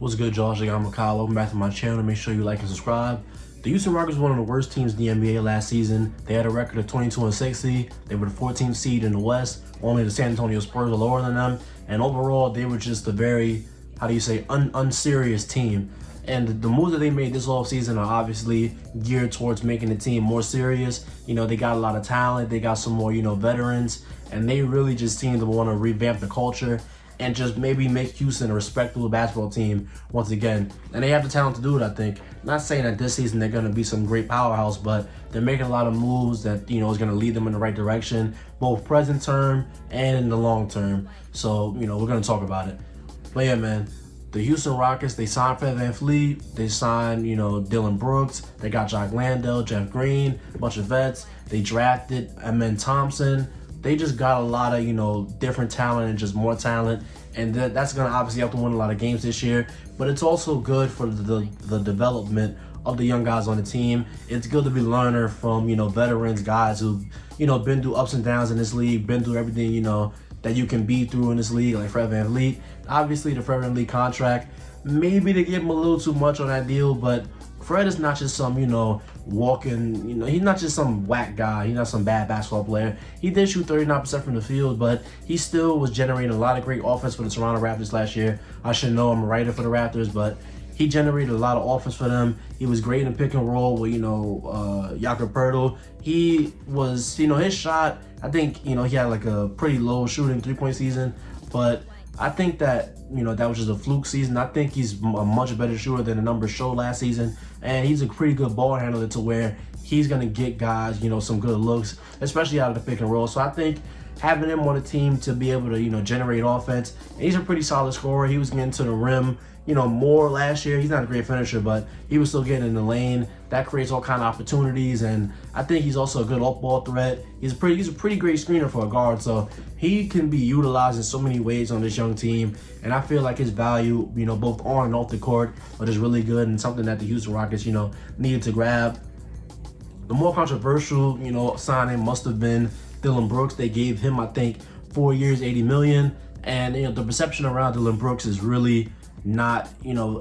What's good, Josh? I'm Kyle. Welcome back to my channel. Make sure you like and subscribe. The Houston Rockets were one of the worst teams in the NBA last season. They had a record of 22-60. They were the 14th seed in the West. Only the San Antonio Spurs were lower than them. And overall, they were just a very, unserious team. And the moves that they made this offseason are obviously geared towards making the team more serious. They got a lot of talent. They got some more, veterans. And they really just seem to want to revamp the culture and just maybe make Houston a respectable basketball team once again. And they have the talent to do it, I think. Not saying that this season they're going to be some great powerhouse, but they're making a lot of moves that, is going to lead them in the right direction, both present term and in the long term. So, we're going to talk about it. But yeah, man, the Houston Rockets, they signed VanVleet, they signed, Dillon Brooks, they got Jock Landale, Jeff Green, a bunch of vets. They drafted Amen Thompson. They just got a lot of, different talent and just more talent. And that's going to obviously have to win a lot of games this year. But it's also good for the development of the young guys on the team. It's good to be learning from, veterans, guys who've, been through ups and downs in this league, been through everything, that you can be through in this league, like Fred VanVleet. Obviously, the Fred VanVleet contract, maybe they give him a little too much on that deal, but Fred is not just some, walking, he's not just some whack guy. He's not some bad basketball player. He did shoot 39% from the field, but he still was generating a lot of great offense for the Toronto Raptors last year. I should know, I'm a writer for the Raptors, but he generated a lot of offense for them. He was great in pick and roll with, Jakob Poeltl. He was, his shot, I think, he had like a pretty low shooting three-point season, but I think that, that was just a fluke season. I think he's a much better shooter than the numbers showed last season, and he's a pretty good ball handler to where he's going to get guys, some good looks, especially out of the pick and roll. So I think having him on the team to be able to, generate offense, and he's a pretty solid scorer. He was getting to the rim, more last year. He's not a great finisher, but he was still getting in the lane. That creates all kind of opportunities, and I think he's also a good off-ball threat. He's a pretty great screener for a guard, so he can be utilized in so many ways on this young team, and I feel like his value, both on and off the court, are just really good and something that the Houston Rockets, needed to grab. The more controversial, signing must have been Dillon Brooks. They gave him, I think, 4 years, $80 million, and the perception around Dillon Brooks is really not,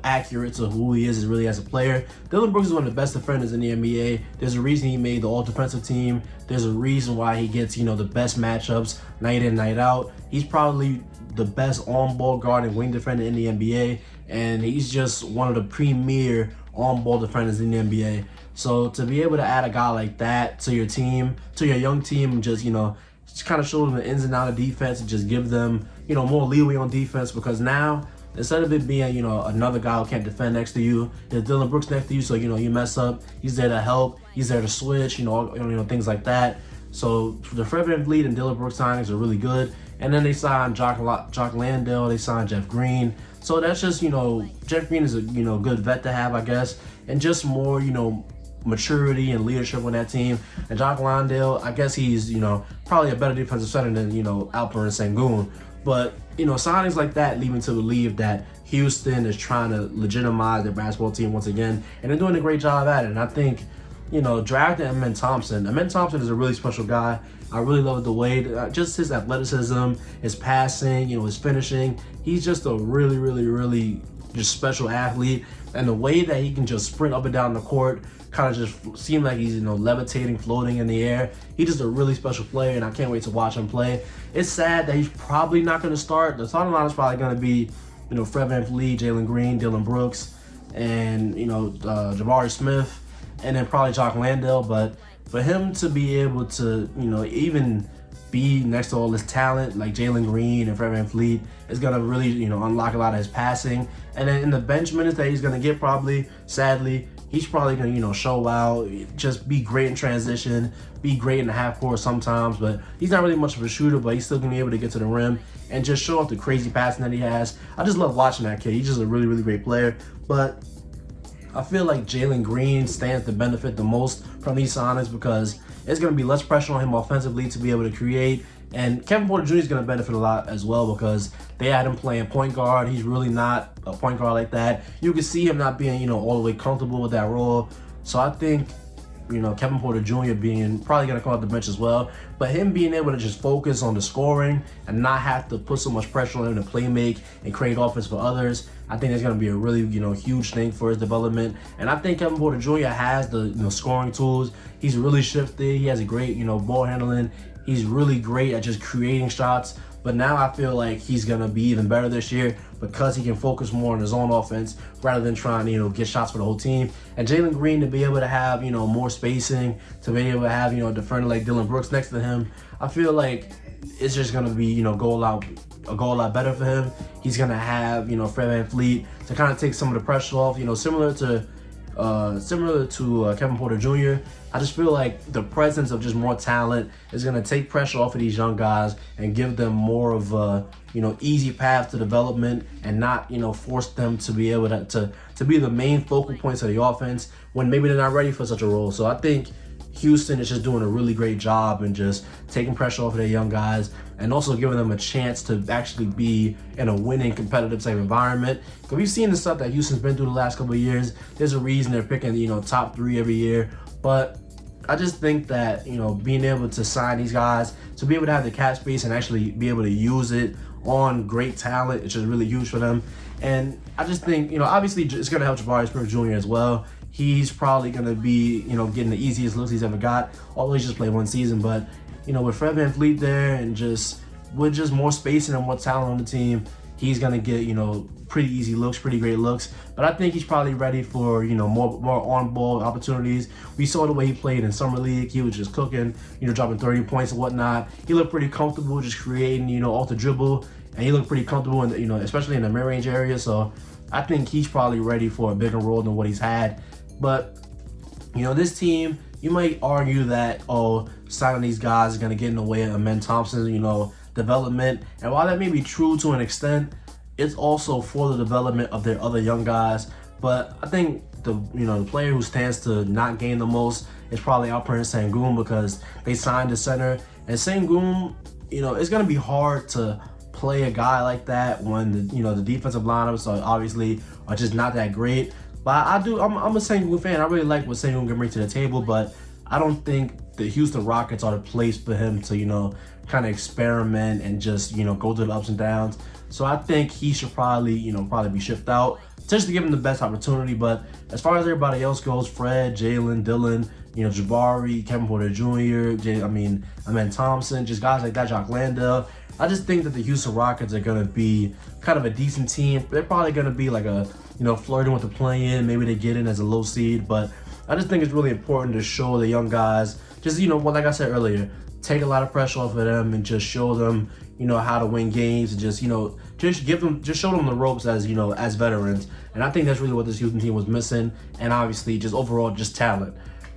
accurate to who he is really as a player. Dillon Brooks is one of the best defenders in the NBA. There's a reason he made the all-defensive team. There's a reason why he gets, the best matchups night in, night out. He's probably the best on-ball guard and wing defender in the NBA, and he's just one of the premier on-ball defenders in the NBA. So to be able to add a guy like that to your team, to your young team, and just, just kind of show them the ins and outs of defense and just give them, more leeway on defense, because now, instead of it being, another guy who can't defend next to you, there's Dillon Brooks next to you, so, you mess up, he's there to help, he's there to switch, things like that. So the Fred VanVleet and Dillon Brooks signings are really good. And then they signed Jock Landale, they signed Jeff Green. So that's just, Jeff Green is a, good vet to have, I guess, and just more, maturity and leadership on that team. And Jock Landale, I guess he's, probably a better defensive center than, Alper and Sengun. But, signings like that lead me to believe that Houston is trying to legitimize their basketball team once again, and they're doing a great job at it. And I think, drafting Amen Thompson. Amen Thompson is a really special guy. I really love the way, just his athleticism, his passing, his finishing. He's just a really, really, really just special athlete. And the way that he can just sprint up and down the court, kind of just seem like he's, levitating, floating in the air. He's just a really special player, and I can't wait to watch him play. It's sad that he's probably not going to start. The starting line is probably going to be, Fred VanVleet, Jalen Green, Dillon Brooks, and, Jabari Smith, and then probably Jock Landale. But for him to be able to, even be next to all this talent like Jalen Green and Fred VanVleet is going to really, unlock a lot of his passing. And then in the bench minutes that he's going to get, probably, sadly, he's probably going to, show out, just be great in transition, be great in the half court sometimes, but he's not really much of a shooter, but he's still going to be able to get to the rim and just show off the crazy passing that he has. I just love watching that kid. He's just a really, really great player. But I feel like Jalen Green stands to benefit the most from these signings, because it's going to be less pressure on him offensively to be able to create. And Kevin Porter Jr. is going to benefit a lot as well, because they had him playing point guard. He's really not a point guard like that. You can see him not being, all the way comfortable with that role. So I think, Kevin Porter Jr. being probably going to come off the bench as well. But him being able to just focus on the scoring and not have to put so much pressure on him to play make and create offense for others, I think that's going to be a really, huge thing for his development. And I think Kevin Porter Jr. has the, scoring tools. He's really shifty. He has a great, ball handling. He's really great at just creating shots. But now I feel like he's going to be even better this year because he can focus more on his own offense rather than trying to, get shots for the whole team. And Jalen Green to be able to have, more spacing, to be able to have, a defender like Dillon Brooks next to him, I feel like it's just going to be, go a lot better for him. He's going to have, Fred VanVleet to kind of take some of the pressure off, similar to Kevin Porter Jr. I just feel like the presence of just more talent is going to take pressure off of these young guys and give them more of a, easy path to development and not, force them to be able to be the main focal points of the offense when maybe they're not ready for such a role. So I think Houston is just doing a really great job and just taking pressure off of their young guys and also giving them a chance to actually be in a winning, competitive type environment. Because we've seen the stuff that Houston's been through the last couple of years. There's a reason they're picking, top 3 every year. But I just think that, being able to sign these guys, to be able to have the cap space and actually be able to use it on great talent, it's just really huge for them. And I just think, obviously it's going to help Jabari Smith Jr. as well. He's probably going to be, getting the easiest looks he's ever got, although he's just played 1 season. But, with Fred VanVleet there and with just more spacing and more talent on the team, he's going to get, pretty easy looks, pretty great looks. But I think he's probably ready for, more on-ball opportunities. We saw the way he played in Summer League. He was just cooking, dropping 30 points and whatnot. He looked pretty comfortable just creating, off the dribble. And he looked pretty comfortable, in the, especially in the mid-range area. So I think he's probably ready for a bigger role than what he's had. But, this team, you might argue that, signing these guys is going to get in the way of Amen Thompson's, development. And while that may be true to an extent, it's also for the development of their other young guys. But I think the player who stands to not gain the most is probably Alperen Sengun because they signed the center. And Sengun, it's going to be hard to play a guy like that when the defensive lineups obviously are just not that great. But I'm a Sengun fan. I really like what Sengun can bring to the table, but I don't think the Houston Rockets are the place for him to, kind of experiment and just, go through the ups and downs. So I think he should probably, probably be shipped out just to give him the best opportunity. But as far as everybody else goes, Fred, Jalen, Dillon, Jabari, Kevin Porter Jr., Amen Thompson, just guys like that, Jock Landale. I just think that the Houston Rockets are going to be kind of a decent team. They're probably going to be like a, flirting with the play-in. Maybe they get in as a low seed. But I just think it's really important to show the young guys, just, like I said earlier, take a lot of pressure off of them and just show them, how to win games and just, just show them the ropes as, as veterans. And I think that's really what this Houston team was missing. And obviously just overall just talent.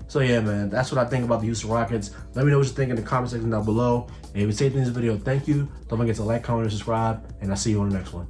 So yeah, man, that's what I think about the Houston Rockets. Let me know what you think in the comment section down below. And if you say anything in this video, thank you. Don't forget to like, comment, and subscribe. And I'll see you on the next one.